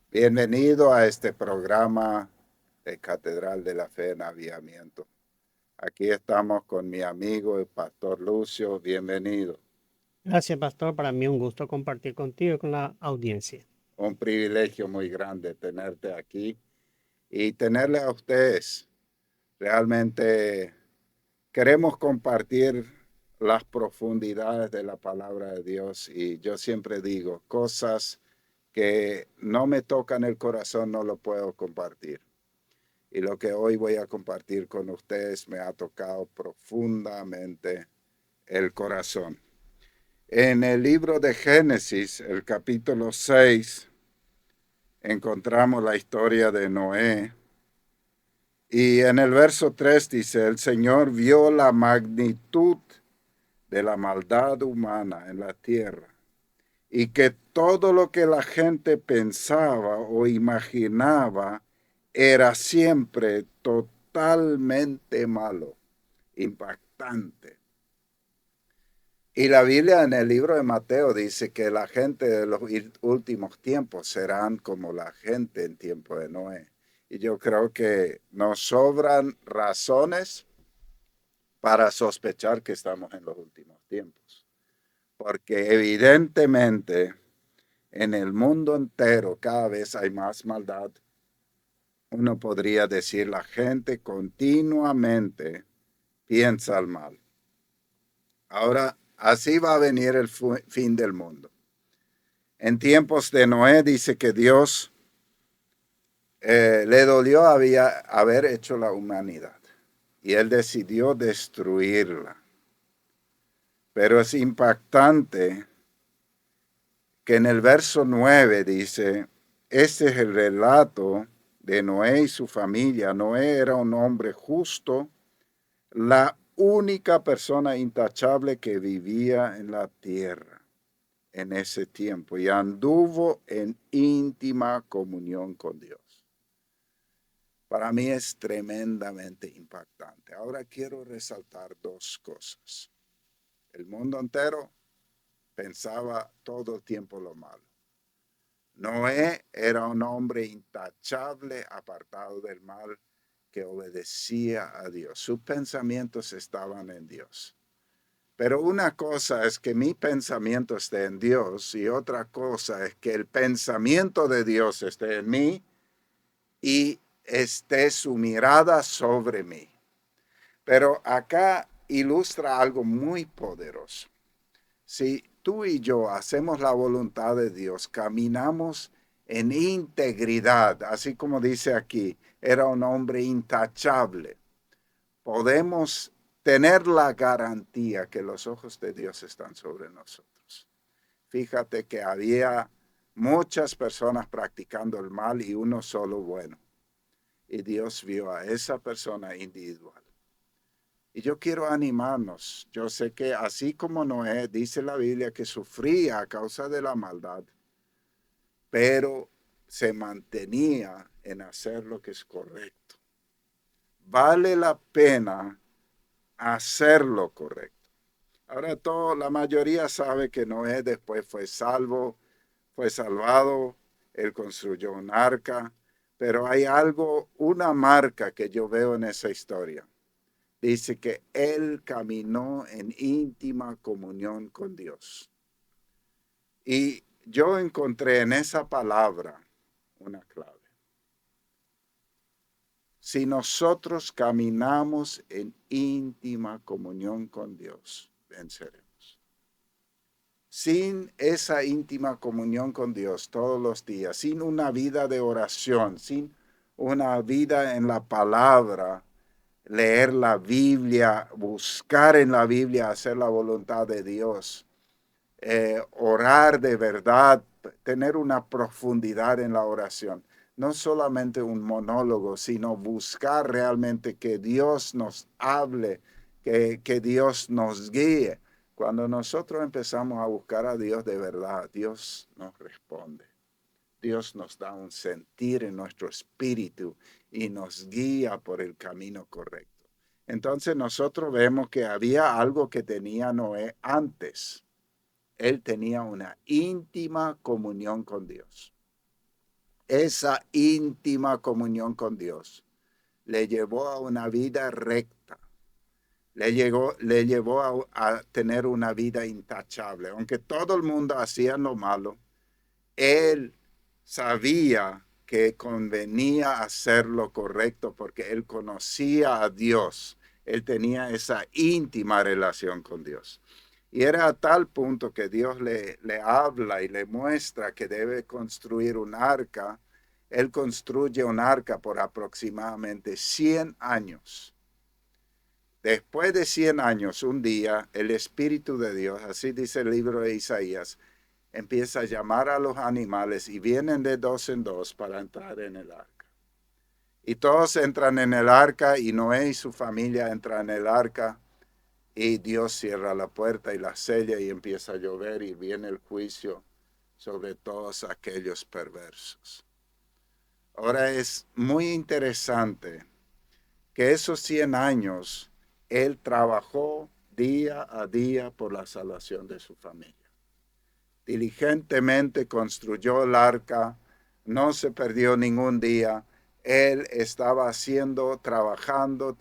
Bienvenido a este programa de Catedral de la Fe en Avivamiento. Aquí estamos con mi amigo el pastor Lucio. Bienvenido. Gracias, pastor. Para mí un gusto compartir contigo y con la audiencia. Un privilegio muy grande tenerte aquí y tenerle a ustedes. Realmente queremos compartir las profundidades de la palabra de Dios y yo siempre digo, cosas que no me tocan el corazón no lo puedo compartir. Y lo que hoy voy a compartir con ustedes me ha tocado profundamente el corazón. En el libro de Génesis, el capítulo 6, encontramos la historia de Noé. Y en el verso 3 dice, el Señor vio la magnitud de la maldad humana en la tierra y que todo lo que la gente pensaba o imaginaba era siempre totalmente malo, impactante. Y la Biblia en el libro de Mateo dice que la gente de los últimos tiempos serán como la gente en tiempo de Noé. Y yo creo que nos sobran razones para sospechar que estamos en los últimos tiempos. Porque evidentemente en el mundo entero cada vez hay más maldad. Uno podría decir la gente continuamente piensa el mal. Ahora, así va a venir el fin del mundo. En tiempos de Noé dice que Dios le dolió haber hecho la humanidad y él decidió destruirla. Pero es impactante que en el verso 9 dice, este es el relato de Noé y su familia. Noé era un hombre justo, la única persona intachable que vivía en la tierra en ese tiempo y anduvo en íntima comunión con Dios. Para mí es tremendamente impactante. Ahora quiero resaltar dos cosas. El mundo entero pensaba todo el tiempo lo malo. Noé era un hombre intachable, apartado del mal, que obedecía a Dios. Sus pensamientos estaban en Dios. Pero una cosa es que mi pensamiento esté en Dios y otra cosa es que el pensamiento de Dios esté en mí y esté su mirada sobre mí. Pero acá ilustra algo muy poderoso. Si tú y yo hacemos la voluntad de Dios, caminamos en integridad, así como dice aquí, era un hombre intachable, podemos tener la garantía que los ojos de Dios están sobre nosotros. Fíjate que había muchas personas practicando el mal y uno solo bueno. Y Dios vio a esa persona individual. Y yo quiero animarnos. Yo sé que así como Noé, dice la Biblia que sufría a causa de la maldad, pero se mantenía en hacer lo que es correcto. Vale la pena hacer lo correcto. Ahora la mayoría sabe que Noé después fue salvado, él construyó un arca, pero hay algo, una marca que yo veo en esa historia. Dice que él caminó en íntima comunión con Dios. Y yo encontré en esa palabra una clave. Si nosotros caminamos en íntima comunión con Dios, venceremos. Sin esa íntima comunión con Dios todos los días, sin una vida de oración, sin una vida en la palabra, leer la Biblia, buscar en la Biblia, hacer la voluntad de Dios, orar de verdad, tener una profundidad en la oración. No solamente un monólogo, sino buscar realmente que Dios nos hable, que Dios nos guíe. Cuando nosotros empezamos a buscar a Dios de verdad, Dios nos responde. Dios nos da un sentir en nuestro espíritu y nos guía por el camino correcto. Entonces nosotros vemos que había algo que tenía Noé antes. Él tenía una íntima comunión con Dios. esa íntima comunión con Dios le llevó a una vida recta, le llevó a tener una vida intachable. Aunque todo el mundo hacía lo malo, él sabía que convenía hacer lo correcto porque él conocía a Dios. Él tenía esa íntima relación con Dios. Y era a tal punto que Dios le habla y le muestra que debe construir un arca. Él construye un arca por aproximadamente 100 años. Después de 100 años, un día, el Espíritu de Dios, así dice el libro de Isaías, empieza a llamar a los animales y vienen de dos en dos para entrar en el arca. Y todos entran en el arca y Noé y su familia entran en el arca y Dios cierra la puerta y la sella y empieza a llover y viene el juicio sobre todos aquellos perversos. Ahora es muy interesante que esos 100 años él trabajó día a día por la salvación de su familia. Diligentemente construyó el arca, no se perdió ningún día. Él estaba trabajando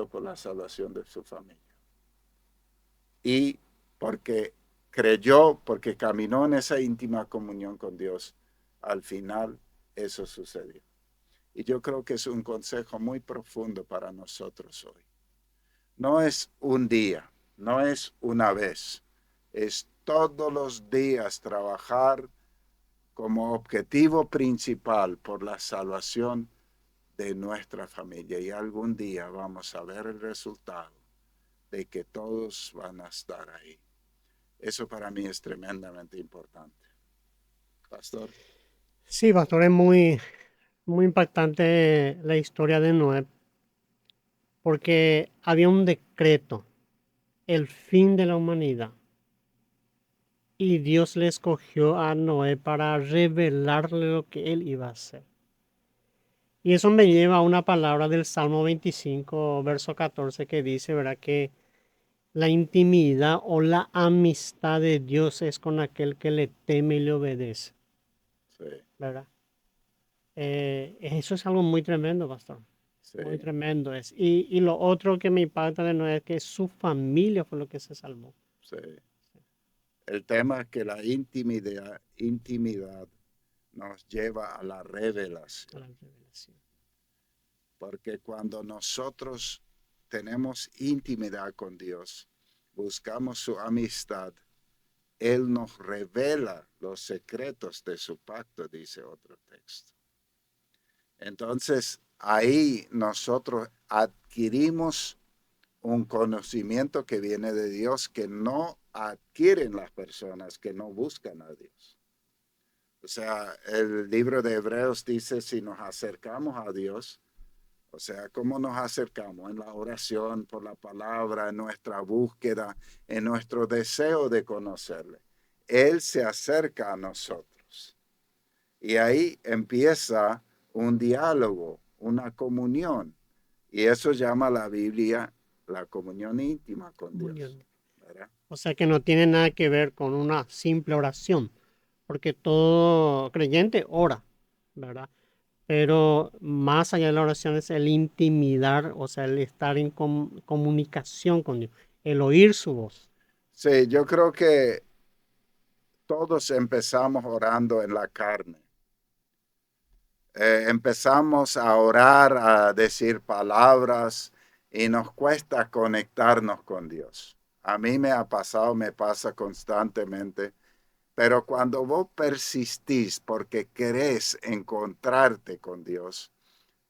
por la salvación de su familia. Y porque creyó, porque caminó en esa íntima comunión con Dios, al final eso sucedió. Y yo creo que es un consejo muy profundo para nosotros hoy. No es un día, no es una vez, es todos los días trabajar como objetivo principal por la salvación de nuestra familia. Y algún día vamos a ver el resultado de que todos van a estar ahí. Eso para mí es tremendamente importante. Pastor. Sí, pastor, es muy impactante la historia de Noé, porque había un decreto, el fin de la humanidad. Y Dios le escogió a Noé para revelarle lo que él iba a hacer. Y eso me lleva a una palabra del Salmo 25, verso 14, que dice, ¿verdad? Que la intimidad o la amistad de Dios es con aquel que le teme y le obedece, Sí, ¿verdad? Eso es algo muy tremendo, pastor. sí, Muy tremendo es. Y lo otro que me impacta de Noé es que su familia fue lo que se salvó. sí. El tema es que la intimidad nos lleva a la A revelación. la revelación. Porque cuando nosotros tenemos intimidad con Dios, buscamos su amistad, Él nos revela los secretos de su pacto, dice otro texto. Entonces, ahí nosotros adquirimos un conocimiento que viene de Dios que no adquieren las personas que no buscan a Dios. O sea, el libro de Hebreos dice, si nos acercamos a Dios, o sea, ¿cómo nos acercamos? En la oración, por la palabra, en nuestra búsqueda, en nuestro deseo de conocerle. Él se acerca a nosotros. Y ahí empieza un diálogo, una comunión. Y eso llama la Biblia la comunión íntima con Dios. Comunión. ¿Verdad? O sea que no tiene nada que ver con una simple oración, porque todo creyente ora, ¿verdad? Pero más allá de la oración es el intimidar, o sea, el estar en comunicación con Dios, el oír su voz. Sí, yo creo que todos empezamos orando en la carne. Empezamos a orar, a decir palabras y nos cuesta conectarnos con Dios. A mí me ha pasado, me pasa constantemente, pero cuando vos persistís porque querés encontrarte con Dios,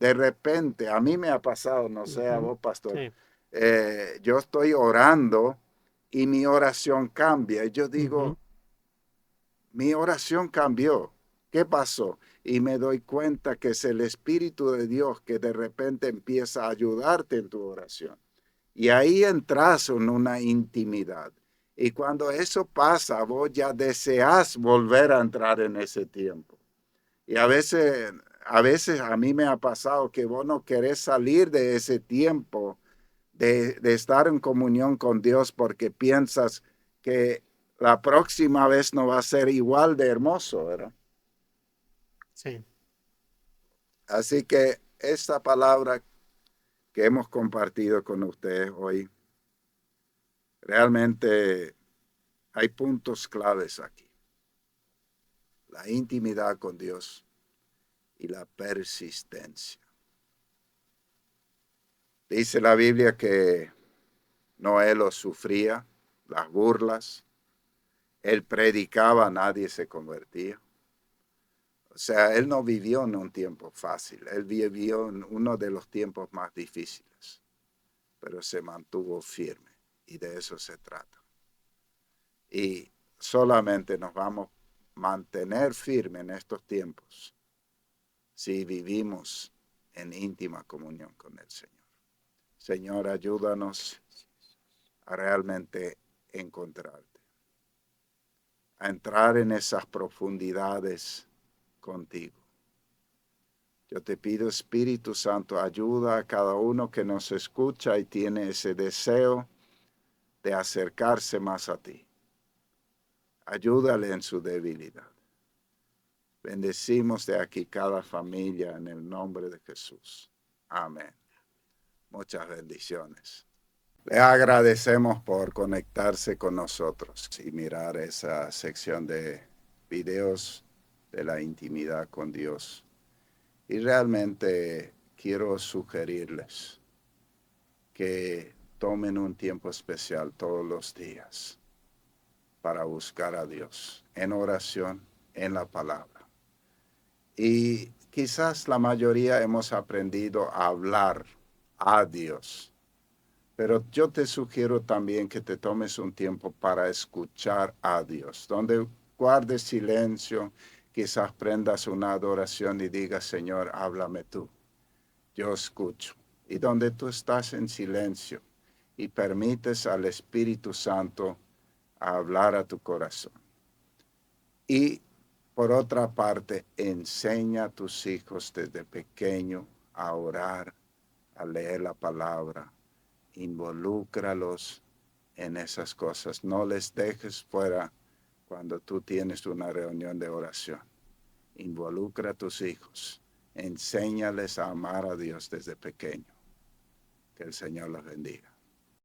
de repente, a mí me ha pasado, no sé a Ujú. vos, pastor, Sí. yo estoy orando y mi oración cambia. Y yo Ujú. digo, mi oración cambió. ¿Qué pasó? Y me doy cuenta que es el Espíritu de Dios que de repente empieza a ayudarte en tu oración. Y ahí entras en una intimidad. Y cuando eso pasa, vos ya deseas volver a entrar en ese tiempo. Y a veces a mí me ha pasado que vos no querés salir de ese tiempo de estar en comunión con Dios porque piensas que la próxima vez no va a ser igual de hermoso, ¿verdad? Sí. Así que esta palabra que hemos compartido con ustedes hoy, realmente hay puntos claves aquí. La intimidad con Dios y la persistencia. Dice la Biblia que Noé lo sufría, las burlas. Él predicaba, nadie se convertía. O sea, él no vivió en un tiempo fácil. Él vivió en uno de los tiempos más difíciles, pero se mantuvo firme y de eso se trata. Y solamente nos vamos a mantener firmes en estos tiempos si vivimos en íntima comunión con el Señor. Señor, ayúdanos a realmente encontrarte, a entrar en esas profundidades contigo. Yo te pido, Espíritu Santo, ayuda a cada uno que nos escucha y tiene ese deseo de acercarse más a ti. Ayúdale en su debilidad. Bendecimos de aquí cada familia en el nombre de Jesús. Amén. Muchas bendiciones. Le agradecemos por conectarse con nosotros y mirar esa sección de videos de la intimidad con Dios. Y realmente quiero sugerirles que tomen un tiempo especial todos los días para buscar a Dios en oración, en la palabra. Y quizás la mayoría hemos aprendido a hablar a Dios. Pero yo te sugiero también que te tomes un tiempo para escuchar a Dios, donde guardes silencio, quizás prendas una adoración y digas, Señor, háblame tú, yo escucho. Y donde tú estás en silencio y permites al Espíritu Santo hablar a tu corazón. Y por otra parte, enseña a tus hijos desde pequeño a orar, a leer la palabra. Involúcralos en esas cosas. No les dejes fuera cuando tú tienes una reunión de oración. Involucra a tus hijos. Enséñales a amar a Dios desde pequeño. Que el Señor los bendiga.